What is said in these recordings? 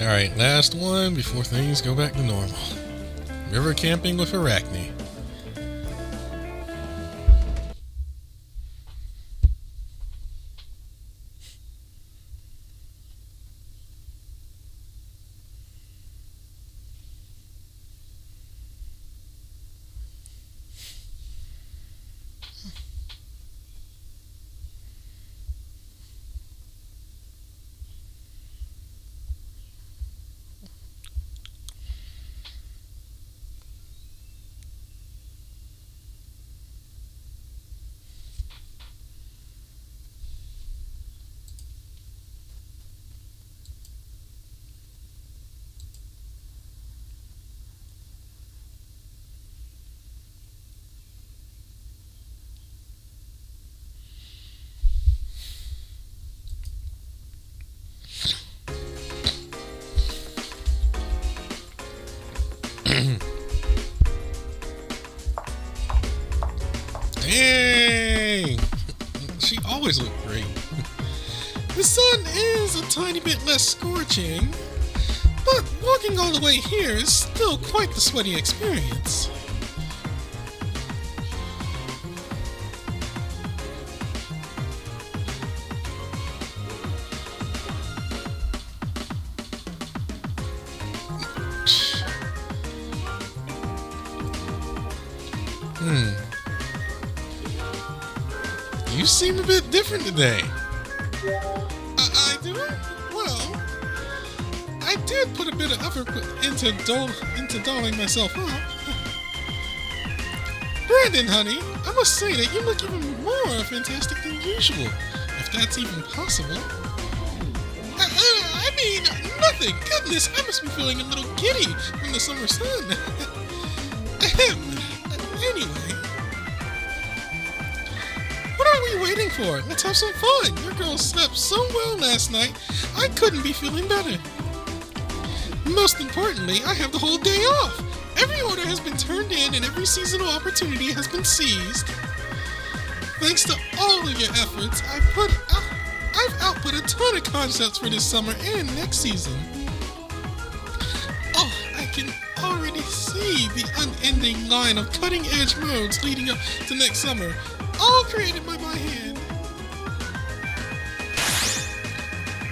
Alright, last one before things go back to normal. River camping with Arachne. Dang! She always looked great. The sun is a tiny bit less scorching, but walking all the way here is still quite the sweaty experience. You seem a bit different today. I do? Well, I did put a bit of effort into dolling myself up. Brandon, honey, I must say that you look even more fantastic than usual, if that's even possible. I mean, nothing. Goodness, I must be feeling a little giddy from the summer sun. Anyway. What are we waiting for? Let's have some fun. Your girl slept so well last night, I couldn't be feeling better. Most importantly, I have the whole day off. Every order has been turned in and every seasonal opportunity has been seized. Thanks to all of your efforts, I've output a ton of concepts for this summer and next season. Oh, I can already see the unending line of cutting-edge modes leading up to next summer, all created by my hand.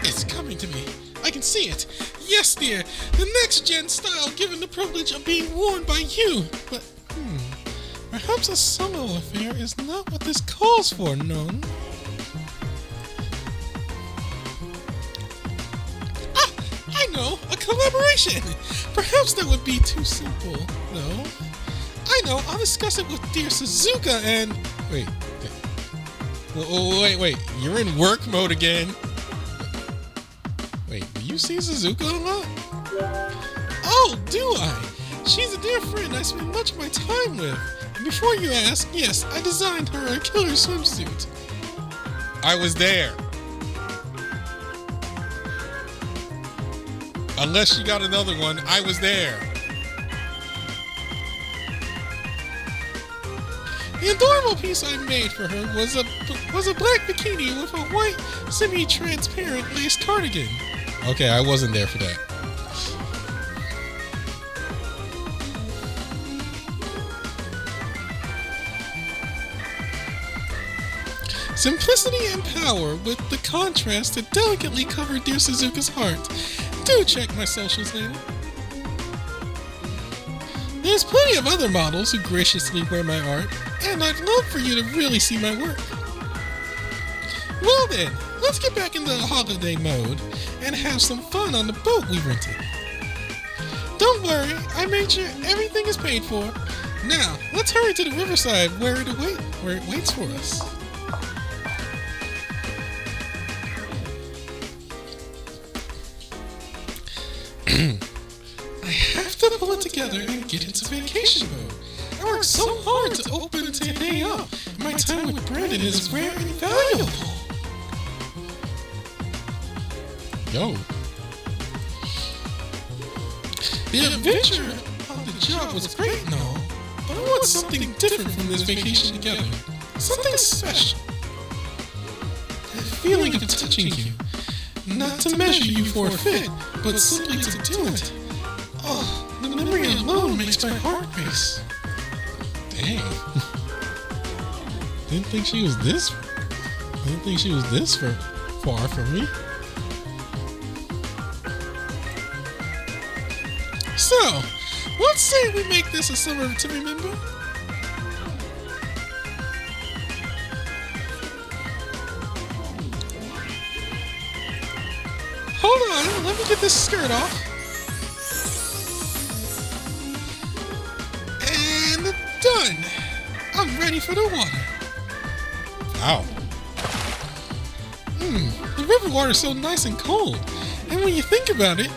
It's coming to me. I can see it. Yes, dear. The next-gen style given the privilege of being worn by you. But, perhaps a solo affair is not what this calls for, non? Ah, I know. A collaboration. Perhaps that would be too simple, no? I know. I'll discuss it with dear Suzuka and... Wait. You're in work mode again. Wait, do you see Suzuka a lot? Oh, do I? She's a dear friend I spend much of my time with. And before you ask, yes, I designed her a killer swimsuit. I was there. Unless she got another one, I was there. The adorable piece I made for her was a black bikini with a white, semi-transparent lace cardigan. Okay, I wasn't there for that. Simplicity and power with the contrast to delicately cover dear Suzuka's heart. Do check my socials later. There's plenty of other models who graciously wear my art, and I'd love for you to really see my work. Well then, let's get back into holiday mode and have some fun on the boat we rented. Don't worry, I made sure everything is paid for. Now, let's hurry to the riverside where it waits for us. I have to pull it together and get into vacation mode. I worked so hard to open and to day up. My time with Brandon is rare and valuable. Yo. The adventure on the job was great and all, but I want something different from this vacation together. Something special. The feeling of touching you, Not to measure you for a fit, but simply to do it. Oh, the memory alone makes my heart race. Dang. Didn't think she was this far from me. So, let's say we make this a summer to remember. Hold on, let me get this skirt off. And done. I'm ready for the water. Wow. The river water is so nice and cold. And when you think about it,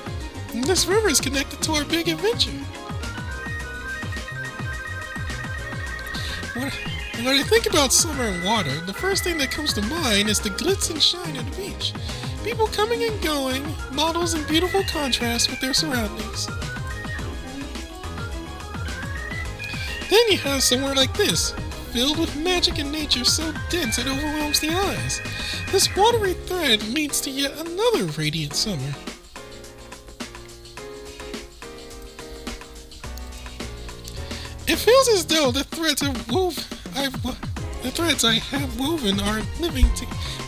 this river is connected to our big adventure. When I think about summer and water, the first thing that comes to mind is the glitz and shine of the beach. People coming and going, models in beautiful contrast with their surroundings. Then you have somewhere like this, filled with magic and nature so dense it overwhelms the eyes. This watery thread leads to yet another radiant summer. It feels as though the threads I have woven are living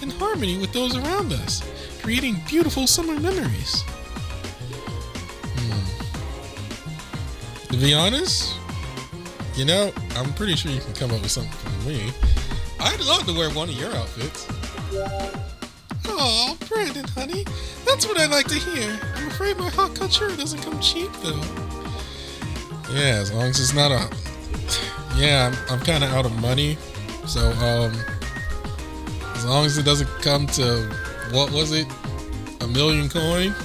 in harmony with those around us, creating beautiful summer memories. To be honest, I'm pretty sure you can come up with something for me. I'd love to wear one of your outfits. Oh, Brandon, honey, that's what I like to hear. I'm afraid my hot couture doesn't come cheap, though. Yeah, as long as it's not I'm kind of out of money, so as long as it doesn't come to, what was it, $1 million coin?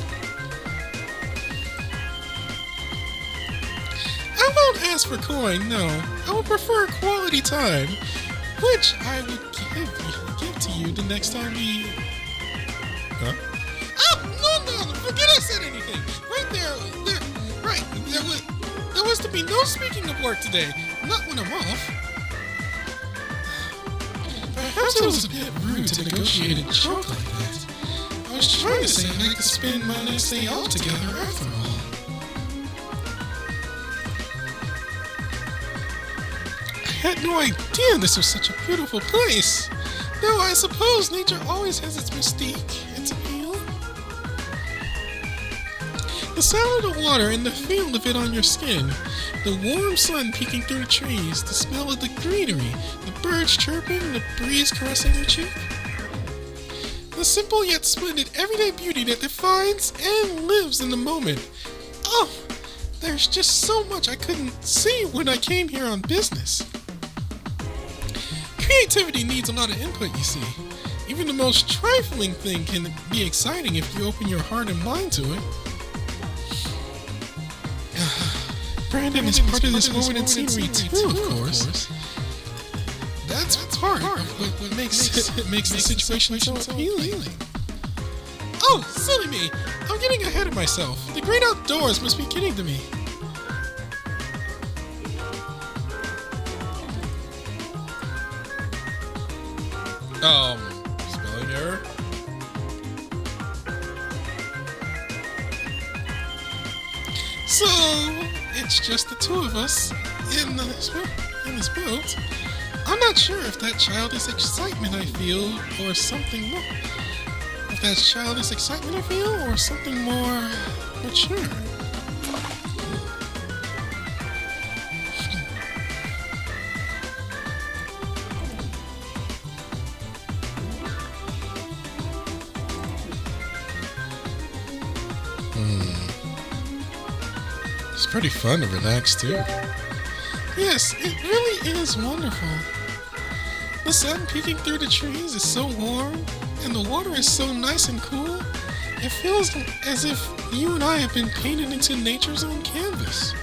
I won't ask for coin, no. I would prefer quality time, which I would give to you the next time we... Huh? Oh, no, forget I said anything. Right there was to be no speaking of work today, not when I'm off. Perhaps it was a bit rude to negotiate a joke like that. I was trying to say I'd like to spend my next day off together after all. I had no idea this was such a beautiful place. Though I suppose nature always has its mystique, its appeal. The sound of the water and the feel of it on your skin, the warm sun peeking through the trees, the smell of the greenery, the birds chirping, the breeze caressing your cheek. The simple yet splendid everyday beauty that defines and lives in the moment. Oh, there's just so much I couldn't see when I came here on business. Creativity needs a lot of input, you see. Even the most trifling thing can be exciting if you open your heart and mind to it. Brandon is part of this moment in scenery too, of course. That's part of what makes the situation so appealing. Oh, silly me! I'm getting ahead of myself. The great outdoors must be getting to me. Spelling error? So, it's just the two of us in this boat. I'm not sure if that childish excitement I feel or something more. If that's childish excitement I feel or something more mature. It's pretty fun to relax too. Yes, it really is wonderful. The sun peeking through the trees is so warm, and the water is so nice and cool. It feels as if you and I have been painted into nature's own canvas.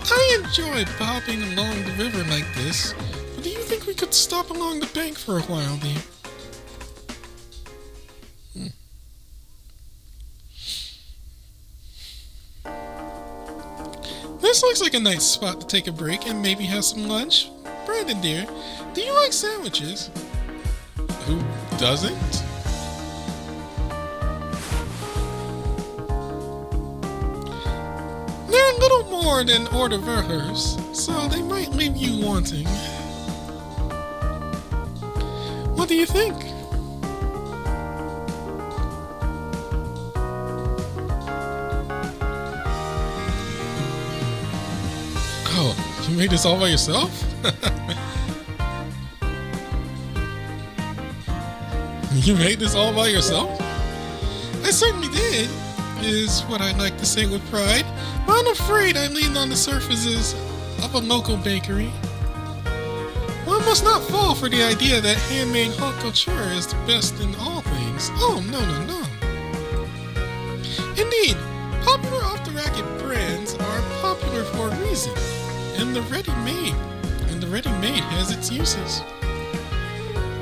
I enjoy bobbing along the river like this, but do you think we could stop along the bank for a while, dear? This looks like a nice spot to take a break and maybe have some lunch. Brandon, dear, do you like sandwiches? who doesn't? They're a little more than hors d'oeuvres, so they might leave you wanting. What do you think? Oh, you made this all by yourself? You made this all by yourself? I certainly did, is what I like to say with pride. But I'm afraid I leaned on the surfaces of a local bakery. One must not fall for the idea that handmade haute couture is the best in all things. Oh, no. Indeed, popular off-the-racket brands are popular for a reason, and the ready-made has its uses.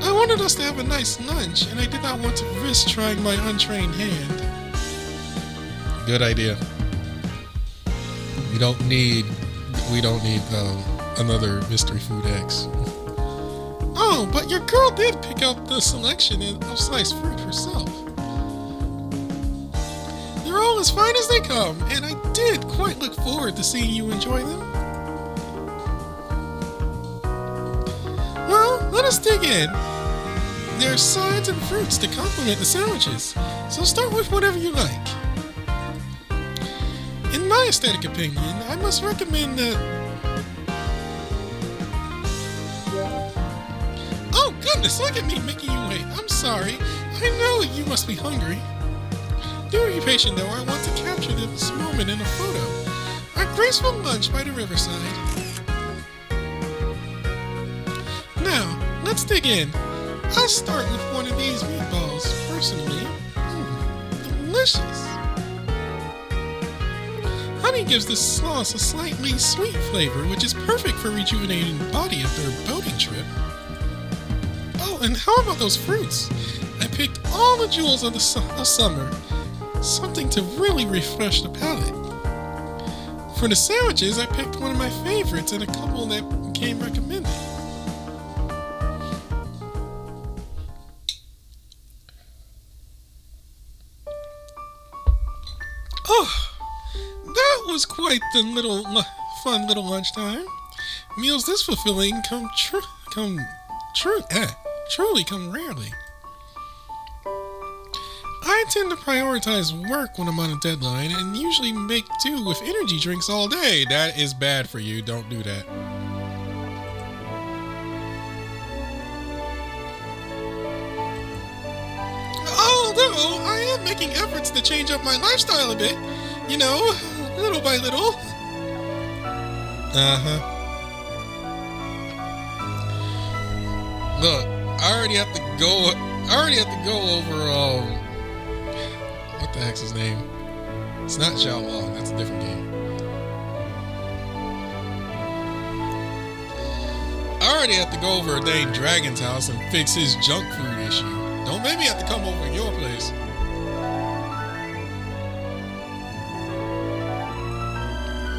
I wanted us to have a nice lunch, and I did not want to risk trying my untrained hand. Good idea. We don't need another Mystery Food X. Oh, but your girl did pick out the selection of sliced fruit herself. They're all as fine as they come, and I did quite look forward to seeing you enjoy them. Well, let us dig in. There are sides and fruits to complement the sandwiches, so start with whatever you like. In my aesthetic opinion, I must recommend that... Oh goodness, look at me making you wait. I'm sorry. I know you must be hungry. Do be patient though, I want to capture this moment in a photo. Our graceful lunch by the riverside. Now, let's dig in. I'll start with one of these meatballs, personally. Delicious. Honey gives this sauce a slightly sweet flavor, which is perfect for rejuvenating the body after a boating trip. Oh, and how about those fruits? I picked all the jewels of the summer. Something to really refresh the palate. For the sandwiches, I picked one of my favorites and a couple that came recommended. Oh, that was quite the fun little lunchtime. Meals this fulfilling truly come rarely. I tend to prioritize work when I'm on a deadline and usually make do with energy drinks all day. That is bad for you. Don't do that. Although I am making efforts to change up my lifestyle a bit, you know, little by little. Look, I already have to go over what the heck's his name? It's not Xiao Long, that's a different game. I already have to go over a dang Dragon's house and fix his junk food issue. Don't make me have to come over to your place.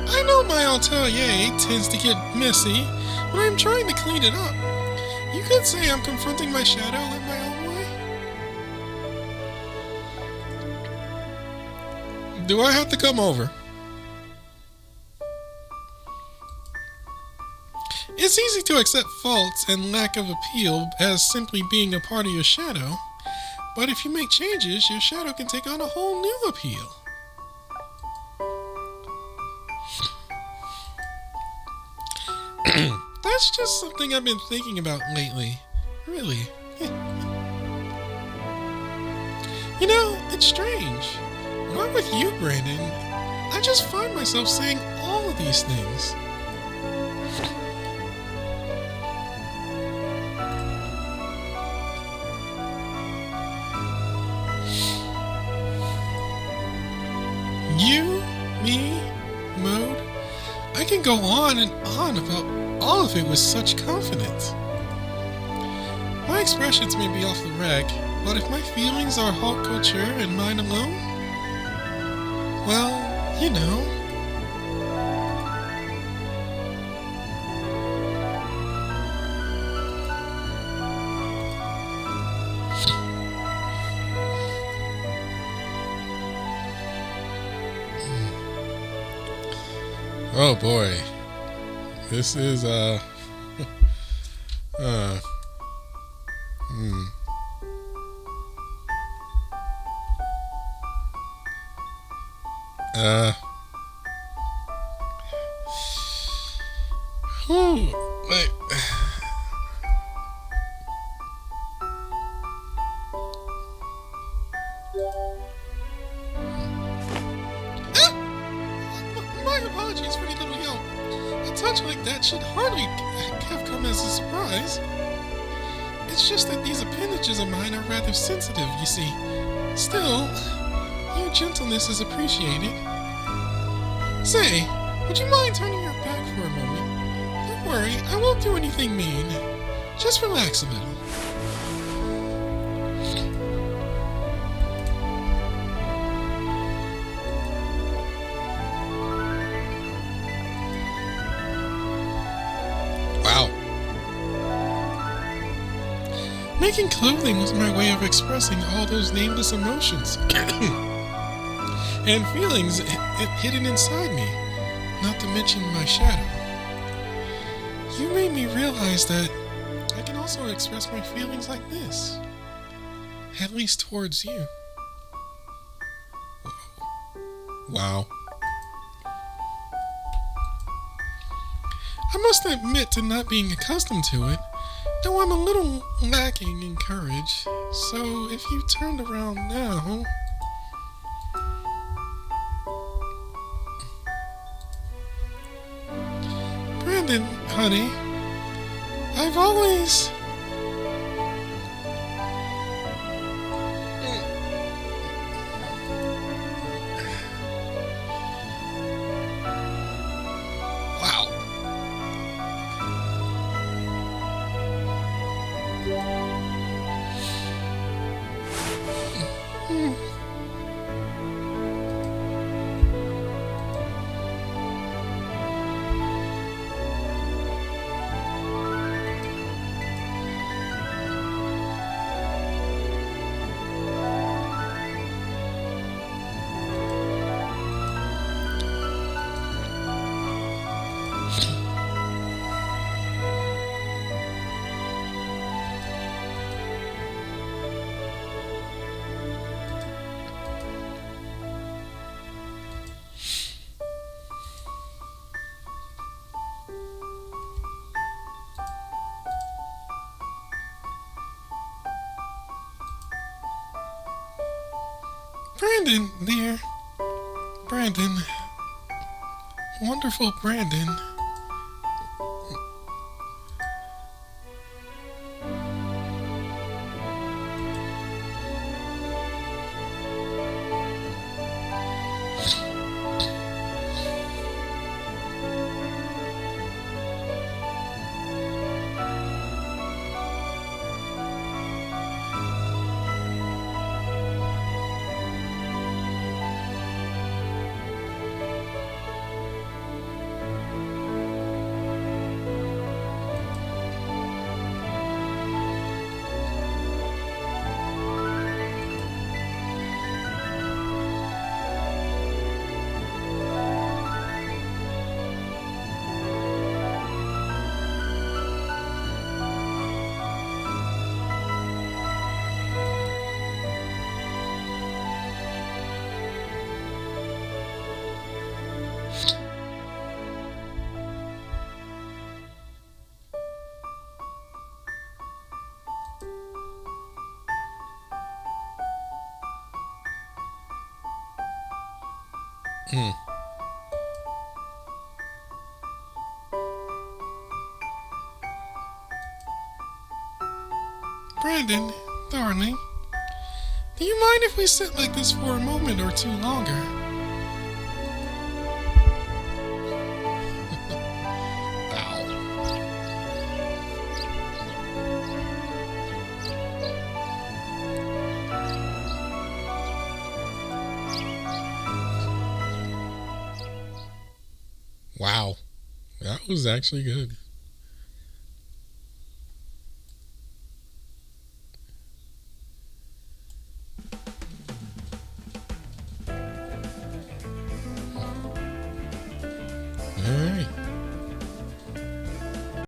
I know my atelier tends to get messy, but I'm trying to clean it up. You could say I'm confronting my shadow in my own way. Do I have to come over? It's easy to accept faults and lack of appeal as simply being a part of your shadow, but if you make changes, your shadow can take on a whole new appeal. That's just something I've been thinking about lately. Really. You know, it's strange. When I'm with you, Brandon, I just find myself saying all of these things. You, me, Mode. I can go on and on about all of it with such confidence. My expressions may be off the rack, but if my feelings are haute couture and mine alone, well, you know. Oh boy. This is uh hmm. Uh whew, like, my apologies for the little yelp. A touch like that should hardly have come as a surprise. It's just that these appendages of mine are rather sensitive, you see. Still, your gentleness is appreciated. Say, would you mind turning your back for a moment? Don't worry, I won't do anything mean. Just relax a little. Wow. Making clothing was my way of expressing all those nameless emotions and feelings hidden inside me, not to mention my shadow. You made me realize that I can also express my feelings like this, at least towards you. Wow. I must admit to not being accustomed to it, though I'm a little lacking in courage. So if you turned around now... Brandon, honey, I've always... Wow. Brandon, dear. Brandon. Wonderful Brandon. Hmm. Brandon, darling, do you mind if we sit like this for a moment or two longer? Wow, that was actually good. Alright.